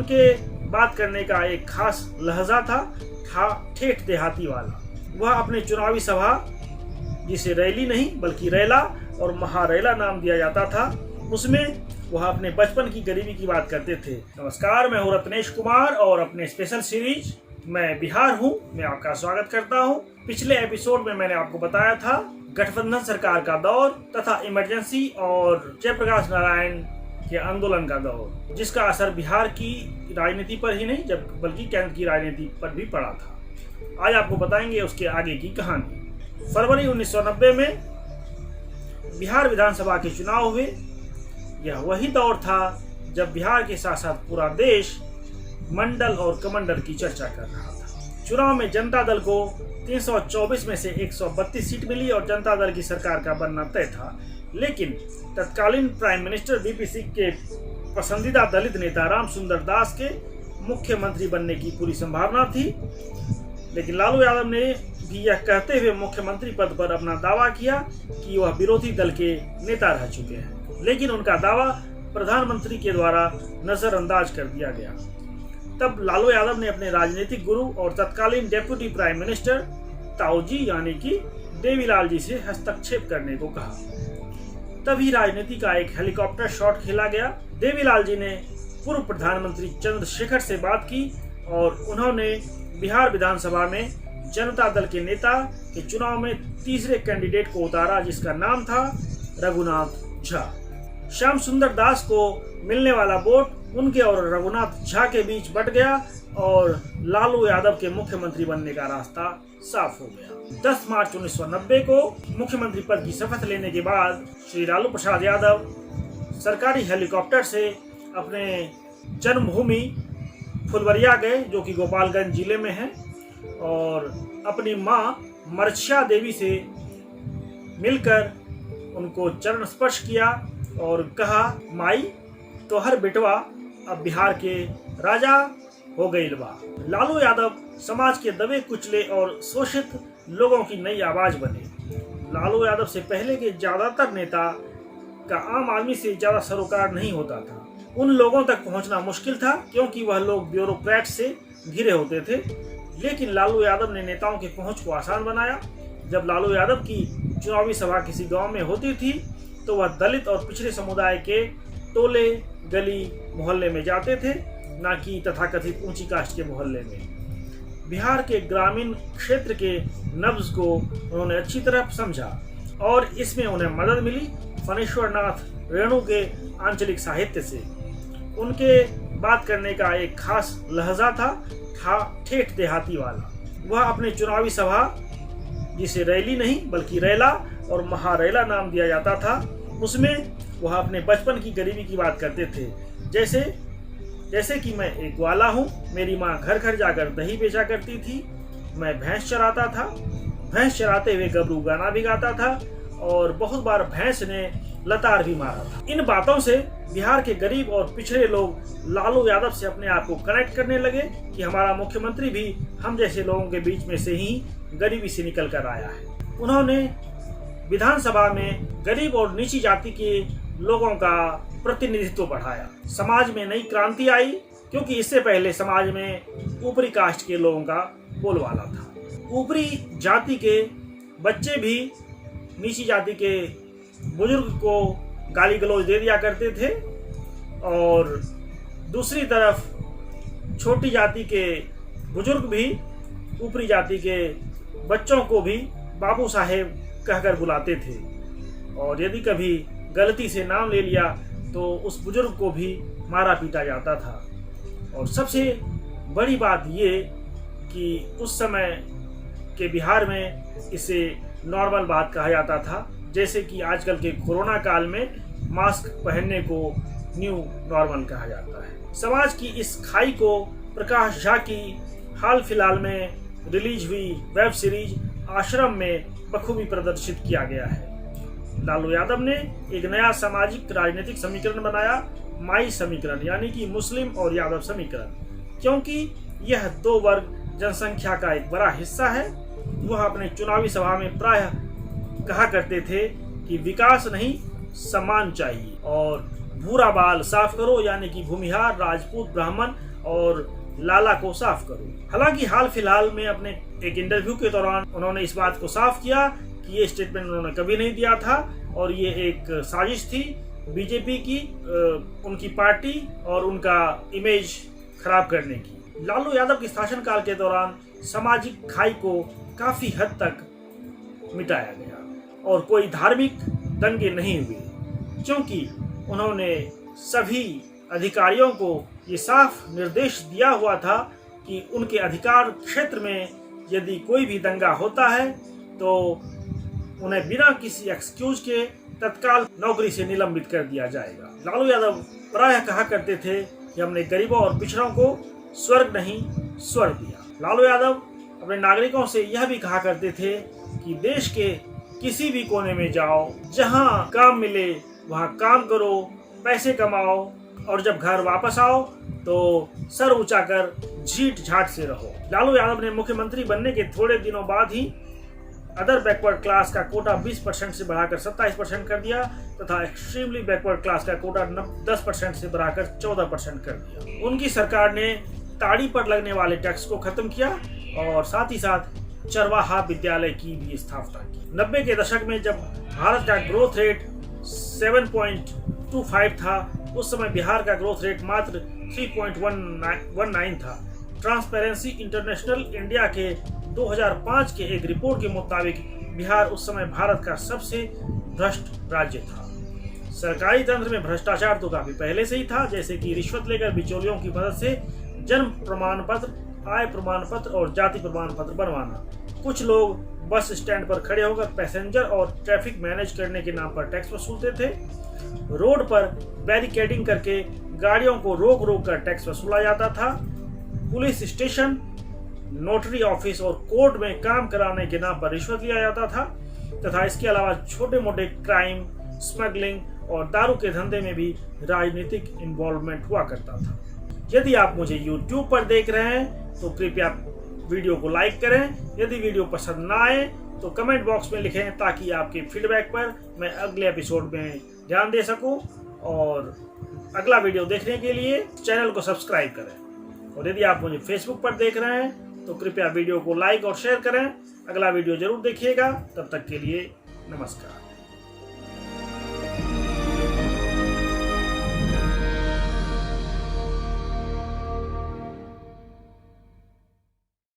उनके बात करने का एक खास लहजा था ठेठ देहाती वाला। वह अपने चुनावी सभा, जिसे रैली नहीं बल्कि रैला और महारैला नाम दिया जाता था, उसमें वह अपने बचपन की गरीबी की बात करते थे। नमस्कार, मैं हूं रत्नेश कुमार और अपने स्पेशल सीरीज मैं बिहार हूं में आपका स्वागत करता हूं। पिछले एपिसोड में मैंने आपको बताया था गठबंधन सरकार का दौर तथा इमरजेंसी और जयप्रकाश नारायण के आंदोलन का दौर, जिसका असर बिहार की राजनीति पर ही नहीं बल्कि केंद्र की राजनीति पर भी पड़ा था। आज आपको बताएंगे उसके आगे की कहानी। फरवरी 1990 में बिहार विधानसभा के चुनाव हुए। यह वही दौर था जब बिहार के साथ साथ पूरा देश मंडल और कमंडल की चर्चा कर रहा था। चुनाव में जनता दल को 324 में से 132 सीट मिली और जनता दल की सरकार का बनना तय था। लेकिन तत्कालीन प्राइम मिनिस्टर वीपी सिंह के पसंदीदा दलित नेता राम सुंदर दास के मुख्यमंत्री बनने की पूरी संभावना थी। लेकिन लालू यादव ने भी यह कहते हुए मुख्यमंत्री पद पर अपना दावा किया कि वह विरोधी दल के नेता रह चुके हैं, लेकिन उनका दावा प्रधानमंत्री के द्वारा नजरअंदाज कर दिया गया। तब लालू यादव ने अपने राजनीतिक गुरु और तत्कालीन डेप्यूटी प्राइम मिनिस्टर ताऊजी यानी कि देवीलाल जी से हस्तक्षेप करने को कहा। तभी राजनीति का एक हेलीकॉप्टर शॉट खेला गया। देवीलाल जी ने पूर्व प्रधानमंत्री चंद्रशेखर से बात की और उन्होंने बिहार विधानसभा में जनता दल के नेता के चुनाव में तीसरे कैंडिडेट को उतारा, जिसका नाम था रघुनाथ झा। श्याम सुंदर दास को मिलने वाला वोट उनके और रघुनाथ झा के बीच बंट गया और लालू यादव के मुख्यमंत्री बनने का रास्ता साफ हो गया। 10 मार्च 1990 को मुख्यमंत्री पद की शपथ लेने के बाद श्री लालू प्रसाद यादव सरकारी हेलीकॉप्टर से अपने जन्मभूमि फुलवरिया गए, जो कि गोपालगंज जिले में है, और अपनी मां मर्छा देवी से मिलकर उनको चरण स्पर्श किया और कहा, माई तोहर बेटवा अब बिहार के राजा हो गई बा। लालू यादव समाज के दबे कुचले और शोषित लोगों की नई आवाज बने। लालू यादव से पहले के ज्यादातर नेता का आम आदमी से ज्यादा सरोकार नहीं होता था। उन लोगों तक पहुंचना मुश्किल था क्योंकि वह लोग ब्यूरोक्रेट से घिरे होते थे। लेकिन लालू यादव ने नेताओं की पहुंच को आसान बनाया। जब लालू यादव की चुनावी सभा किसी गांव में होती थी तो वह दलित और पिछड़े समुदाय के टोले गली मोहल्ले में जाते थे, न कि तथाकथित ऊंची कास्ट के मोहल्ले में। बिहार के ग्रामीण क्षेत्र के नब्ज को उन्होंने अच्छी तरह समझा और इसमें उन्हें मदद मिली फणेश्वर नाथ रेणु के आंचलिक साहित्य से। उनके बात करने का एक खास लहजा था ठेठ देहाती वाला। वह अपने चुनावी सभा, जिसे रैली नहीं बल्कि रैला और महारैला नाम दिया जाता था, उसमें वह अपने बचपन की गरीबी की बात करते थे। जैसे कि मैं एक ग्वाला हूँ, मेरी माँ घर घर जाकर दही बेचा करती थी, मैं भैंस चराता था, भैंस चराते हुए गबरू गाना भी गाता था और बहुत बार भैंस ने लतार भी मारा था। इन बातों से बिहार के गरीब और पिछड़े लोग लालू यादव से अपने आप को कनेक्ट करने लगे कि हमारा मुख्यमंत्री भी हम जैसे लोगों के बीच में से ही गरीबी से निकल कर आया है। उन्होंने विधानसभा में गरीब और नीची जाति के लोगों का प्रतिनिधित्व बढ़ाया। समाज में नई क्रांति आई क्योंकि इससे पहले समाज में ऊपरी कास्ट के लोगों का बोलबाला था। ऊपरी जाति के बच्चे भी नीची जाति के बुजुर्ग को गाली गलौज दे दिया करते थे और दूसरी तरफ छोटी जाति के बुजुर्ग भी ऊपरी जाति के बच्चों को भी बाबू साहेब कहकर बुलाते थे और यदि कभी गलती से नाम ले लिया तो उस बुजुर्ग को भी मारा पीटा जाता था। और सबसे बड़ी बात ये कि उस समय के बिहार में इसे नॉर्मल बात कहा जाता था, जैसे कि आजकल के कोरोना काल में मास्क पहनने को न्यू नॉर्मल कहा जाता है। समाज की इस खाई को प्रकाश झा की हाल फिलहाल में रिलीज हुई वेब सीरीज आश्रम में बखूबी प्रदर्शित किया गया है। लालू यादव ने एक नया सामाजिक राजनीतिक समीकरण बनाया, माई समीकरण, यानी कि मुस्लिम और यादव समीकरण, क्योंकि यह दो वर्ग जनसंख्या का एक बड़ा हिस्सा है। वह अपने चुनावी सभा में प्रायः कहा करते थे कि विकास नहीं सम्मान चाहिए और भूरा बाल साफ करो, यानी कि भूमिहार, राजपूत, ब्राह्मण और लाला को साफ करो। हालांकि हाल फिलहाल में अपने एक इंटरव्यू के दौरान उन्होंने इस बात को साफ किया कि ये स्टेटमेंट उन्होंने कभी नहीं दिया था और ये एक साजिश थी बीजेपी की, उनकी पार्टी और उनका इमेज खराब करने की। लालू यादव के शासनकाल के दौरान सामाजिक खाई को काफी हद तक मिटाया गया और कोई धार्मिक दंगे नहीं हुए, क्योंकि उन्होंने सभी अधिकारियों को ये साफ निर्देश दिया हुआ था कि उनके अधिकार क्षेत्र में यदि कोई भी दंगा होता है तो उन्हें बिना किसी एक्सक्यूज के तत्काल नौकरी से निलंबित कर दिया जाएगा। लालू यादव प्रायः कहा करते थे कि हमने गरीबों और पिछड़ों को स्वर्ग नहीं स्वर्ग दिया। लालू यादव अपने नागरिकों से यह भी कहा करते थे कि देश के किसी भी कोने में जाओ, जहां काम मिले वहां काम करो, पैसे कमाओ और जब घर वापस आओ तो सर ऊंचा कर झीठ झाट से रहो। लालू यादव ने मुख्यमंत्री बनने के थोड़े दिनों बाद ही अदर बैकवर्ड क्लास का कोटा 20% से बढ़ाकर 27% कर दिया तथा एक्सट्रीमली बैकवर्ड क्लास का कोटा 10% से बढ़ाकर 14% कर दिया। उनकी सरकार ने ताड़ी पर लगने वाले टैक्स को खत्म किया और साथ ही साथ चरवाहा विद्यालय की भी स्थापना की। 90 के दशक में जब भारत का ग्रोथ रेट 7.25 था, उस समय बिहार का ग्रोथ रेट मात्र 3.19 था। ट्रांसपेरेंसी इंटरनेशनल इंडिया के 2005 के एक रिपोर्ट के मुताबिक बिहार उस समय भारत का सबसे भ्रष्ट राज्य था। सरकारी तंत्र में भ्रष्टाचार तो काफी पहले से ही था, जैसे कि रिश्वत लेकर बिचौलियों की मदद से जन्म प्रमाण पत्र, आय प्रमाण पत्र और जाति प्रमाण पत्र बनवाना। कुछ लोग बस स्टैंड पर खड़े होकर पैसेंजर और ट्रैफिक मैनेज करने के नाम पर टैक्स वसूलते थे। रोड पर बैरिकेडिंग करके गाड़ियों को रोक रोक कर टैक्स वसूला जाता था। पुलिस स्टेशन, नोटरी ऑफिस और कोर्ट में काम कराने के नाम पर रिश्वत लिया जाता था तथा इसके अलावा छोटे मोटे क्राइम, स्मगलिंग और दारू के धंधे में भी राजनीतिक इन्वॉल्वमेंट हुआ करता था। यदि आप मुझे YouTube पर देख रहे हैं तो कृपया वीडियो को लाइक करें। यदि वीडियो पसंद ना आए तो कमेंट बॉक्स में लिखें ताकि आपके फीडबैक पर मैं अगले एपिसोड में ध्यान दे सकूं। और अगला वीडियो देखने के लिए चैनल को सब्सक्राइब करें। और यदि आप मुझे फेसबुक पर देख रहे हैं तो कृपया वीडियो को लाइक और शेयर करें। अगला वीडियो जरूर देखिएगा। तब तक के लिए नमस्कार।